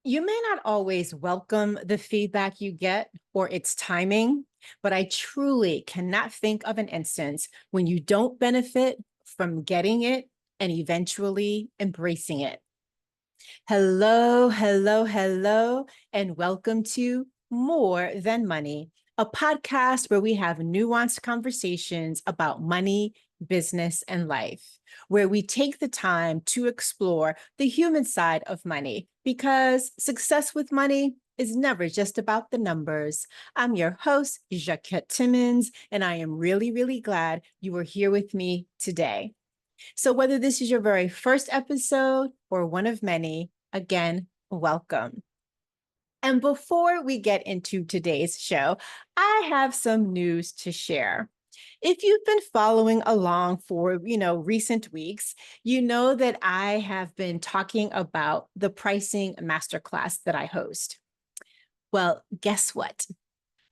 You may not always welcome the feedback you get or its timing, but I truly cannot think of an instance when you don't benefit from getting it and eventually embracing it. Hello, hello, hello, and welcome to More Than Money, a podcast where we have nuanced conversations about money, business, and life, where we take the time to explore the human side of money because success with money is never just about the numbers. I'm your host, Jacquette Timmons, and I am really, really glad you are here with me today. So, whether this is your very first episode or one of many, again, welcome. And before we get into today's show, I have some news to share. If you've been following along for, recent weeks, you know that I have been talking about the pricing masterclass that I host. Well, guess what?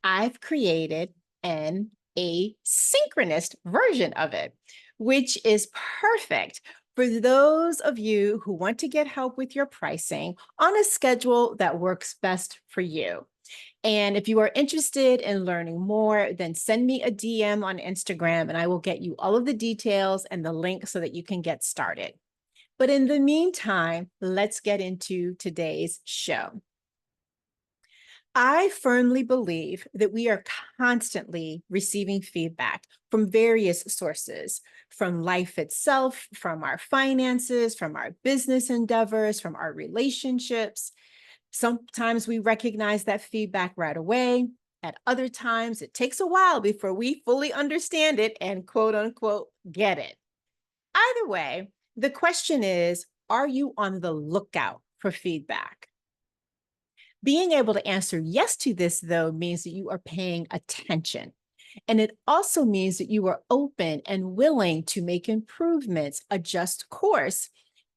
I've created an asynchronous version of it, which is perfect for those of you who want to get help with your pricing on a schedule that works best for you. And if you are interested in learning more, then send me a DM on Instagram and I will get you all of the details and the link so that you can get started. But in the meantime, let's get into today's show. I firmly believe that we are constantly receiving feedback from various sources, from life itself, from our finances, from our business endeavors, from our relationships. Sometimes we recognize that feedback right away. At other times, it takes a while before we fully understand it and quote unquote get it. Either way, the question is, are you on the lookout for feedback? Being able to answer yes to this, though, means that you are paying attention. And it also means that you are open and willing to make improvements, adjust course,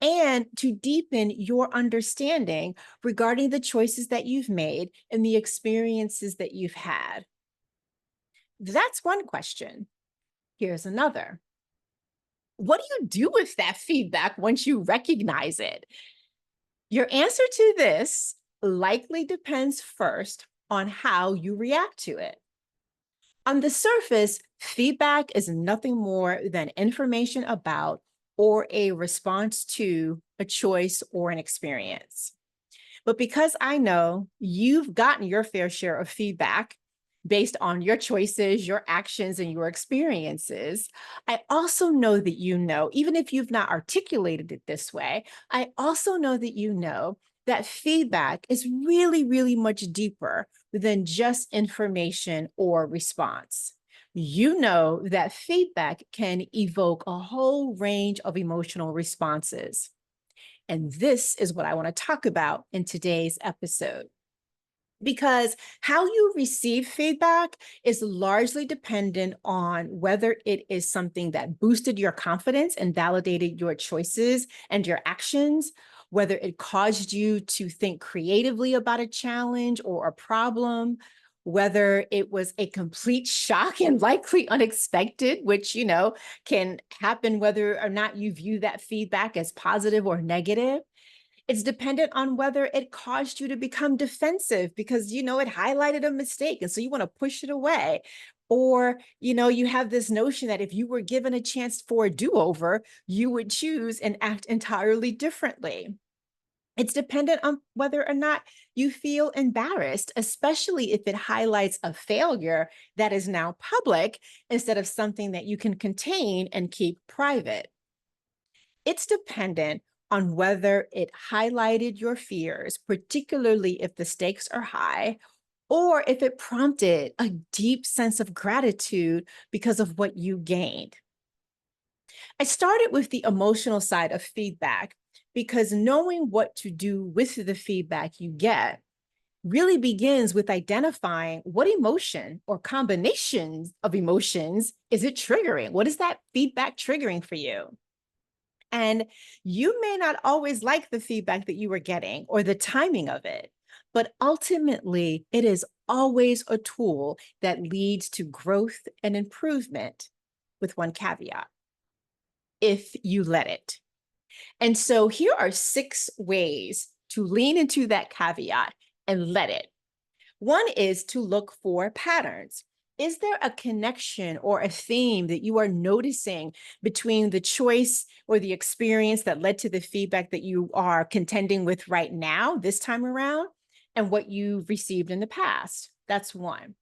and to deepen your understanding regarding the choices that you've made and the experiences that you've had. That's one question. Here's another. What do you do with that feedback once you recognize it? Your answer to this likely depends first on how you react to it. On the surface, feedback is nothing more than information about or a response to a choice or an experience. But because I know you've gotten your fair share of feedback based on your choices, your actions, and your experiences, I also know that you know, even if you've not articulated it this way, I also know that you know that feedback is really, really much deeper than just information or response. You know that feedback can evoke a whole range of emotional responses. And this is what I want to talk about in today's episode. Because how you receive feedback is largely dependent on whether it is something that boosted your confidence and validated your choices and your actions, whether it caused you to think creatively about a challenge or a problem, whether it was a complete shock and likely unexpected, which, can happen whether or not you view that feedback as positive or negative. It's dependent on whether it caused you to become defensive because, it highlighted a mistake. And so you want to push it away. Or, you have this notion that if you were given a chance for a do over, you would choose and act entirely differently. It's dependent on whether or not you feel embarrassed, especially if it highlights a failure that is now public instead of something that you can contain and keep private. It's dependent on whether it highlighted your fears, particularly if the stakes are high, or if it prompted a deep sense of gratitude because of what you gained. I started with the emotional side of feedback because knowing what to do with the feedback you get really begins with identifying what emotion or combinations of emotions is it triggering? What is that feedback triggering for you? And you may not always like the feedback that you were getting or the timing of it, but ultimately, it is always a tool that leads to growth and improvement, with one caveat: if you let it. And so here are 6 ways to lean into that caveat and let it. One is to look for patterns. Is there a connection or a theme that you are noticing between the choice or the experience that led to the feedback that you are contending with right now, this time around, and what you've received in the past? That's one.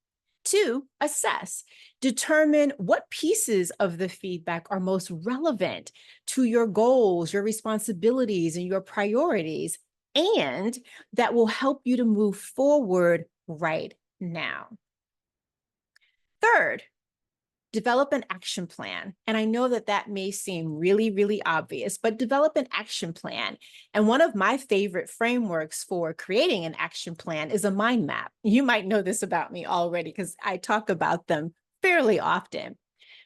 Two, assess. Determine what pieces of the feedback are most relevant to your goals, your responsibilities, and your priorities, and that will help you to move forward right now. Third, develop an action plan. And I know that that may seem really, really obvious, but develop an action plan. And one of my favorite frameworks for creating an action plan is a mind map. You might know this about me already because I talk about them fairly often.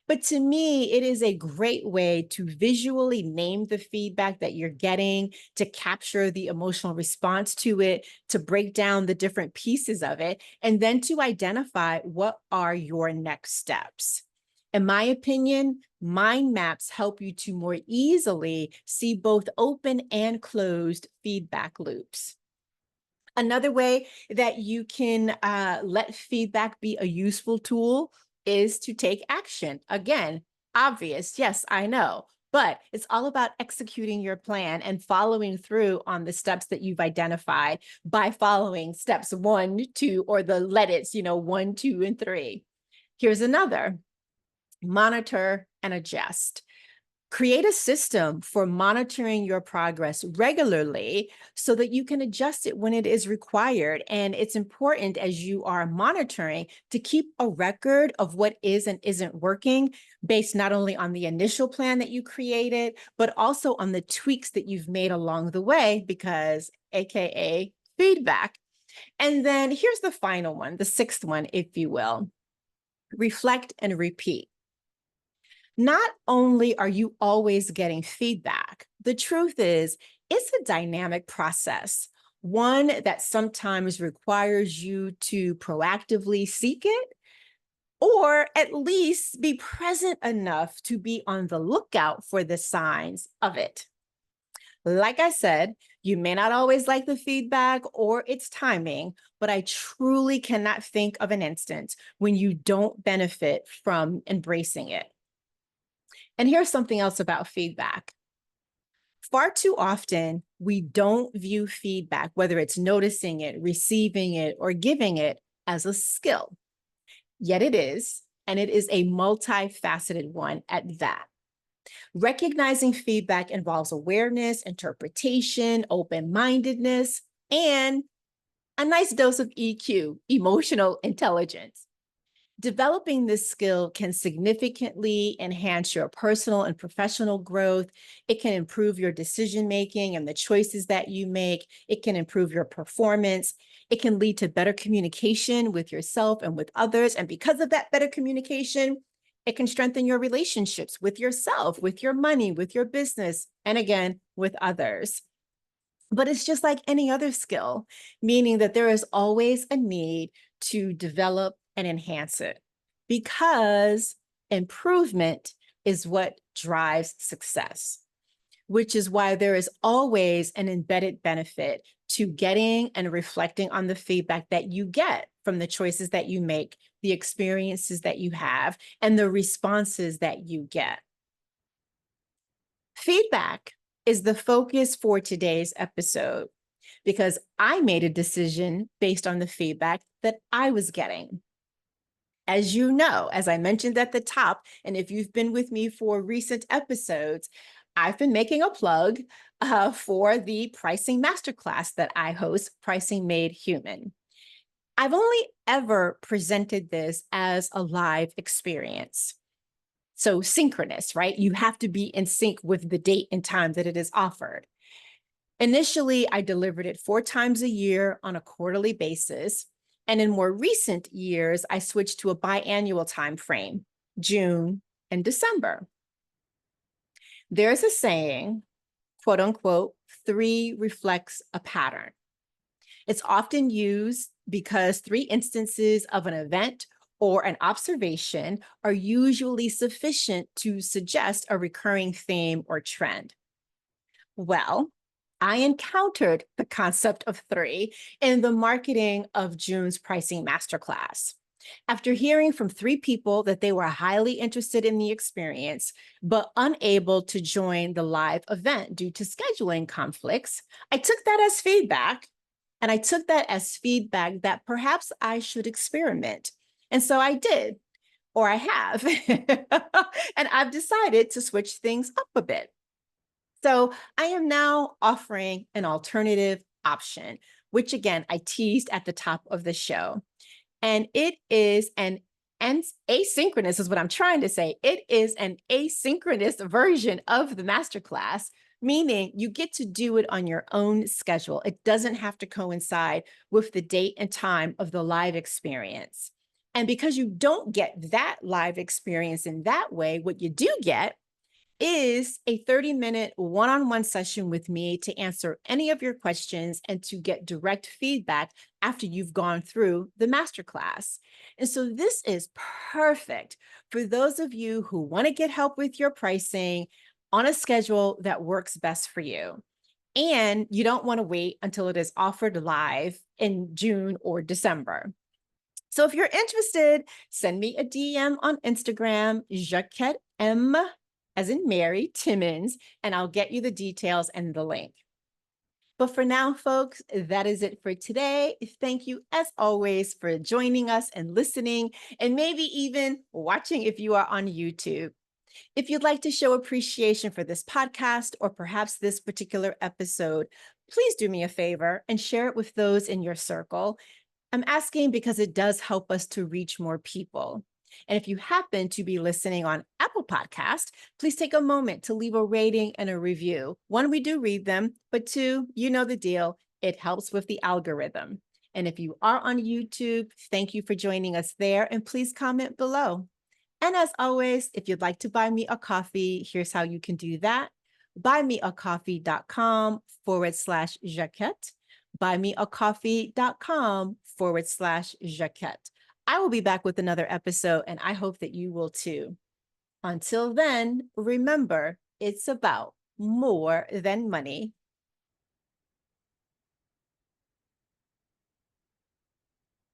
But to me, it is a great way to visually name the feedback that you're getting, to capture the emotional response to it, to break down the different pieces of it, and then to identify what are your next steps. In my opinion, mind maps help you to more easily see both open and closed feedback loops. Another way that you can let feedback be a useful tool is to take action. Again, obvious, yes, I know, but it's all about executing your plan and following through on the steps that you've identified by following steps 1, 2, or the let it's, 1, 2, and 3. Here's another: monitor and adjust. Create a system for monitoring your progress regularly so that you can adjust it when it is required. And it's important, as you are monitoring, to keep a record of what is and isn't working, based not only on the initial plan that you created, but also on the tweaks that you've made along the way, because AKA feedback. And then here's the final one, the sixth one, if you will: reflect and repeat. Not only are you always getting feedback, the truth is it's a dynamic process, one that sometimes requires you to proactively seek it, or at least be present enough to be on the lookout for the signs of it. Like I said, you may not always like the feedback or its timing, but I truly cannot think of an instance when you don't benefit from embracing it. And here's something else about feedback. Far too often, we don't view feedback, whether it's noticing it, receiving it, or giving it, as a skill. Yet it is, and it is a multifaceted one at that. Recognizing feedback involves awareness, interpretation, open-mindedness, and a nice dose of EQ, emotional intelligence. Developing this skill can significantly enhance your personal and professional growth. It can improve your decision-making and the choices that you make. It can improve your performance. It can lead to better communication with yourself and with others. And because of that better communication, it can strengthen your relationships with yourself, with your money, with your business, and again, with others. But it's just like any other skill, meaning that there is always a need to develop and enhance it, because improvement is what drives success, which is why there is always an embedded benefit to getting and reflecting on the feedback that you get from the choices that you make, the experiences that you have, and the responses that you get. Feedback is the focus for today's episode because I made a decision based on the feedback that I was getting. As you know, as I mentioned at the top, and if you've been with me for recent episodes, I've been making a plug for the pricing masterclass that I host, Pricing Made Human. I've only ever presented this as a live experience. So synchronous, right? You have to be in sync with the date and time that it is offered. Initially, I delivered it 4 times a year on a quarterly basis. And in more recent years, I switched to a biannual time frame, June and December. There's a saying, quote unquote, 3 reflects a pattern. It's often used because 3 instances of an event or an observation are usually sufficient to suggest a recurring theme or trend. Well, I encountered the concept of three in the marketing of June's pricing masterclass. After hearing from three people that they were highly interested in the experience, but unable to join the live event due to scheduling conflicts, I took that as feedback. And I took that as feedback that perhaps I should experiment. And so I did, or I have. And I've decided to switch things up a bit. So I am now offering an alternative option, which again, I teased at the top of the show. And it is an asynchronous, is what I'm trying to say. It is an asynchronous version of the masterclass, meaning you get to do it on your own schedule. It doesn't have to coincide with the date and time of the live experience. And because you don't get that live experience in that way, what you do get is a 30-minute one-on-one session with me to answer any of your questions and to get direct feedback after you've gone through the masterclass. And so this is perfect for those of you who want to get help with your pricing on a schedule that works best for you. And you don't want to wait until it is offered live in June or December. So if you're interested, send me a DM on Instagram, Jacquette M as in Mary Timmons, and I'll get you the details and the link. But for now, folks, that is it for today. Thank you, as always, for joining us and listening, and maybe even watching if you are on YouTube. If you'd like to show appreciation for this podcast or perhaps this particular episode, please do me a favor and share it with those in your circle. I'm asking because it does help us to reach more people. And if you happen to be listening on Apple Podcast, please take a moment to leave a rating and a review. One, we do read them, but two, you know the deal. It helps with the algorithm. And if you are on YouTube, thank you for joining us there, and please comment below. And as always, if you'd like to buy me a coffee, here's how you can do that. buymeacoffee.com/Jacquette. buymeacoffee.com/Jacquette. I will be back with another episode, and I hope that you will too. Until then, remember, it's about more than money.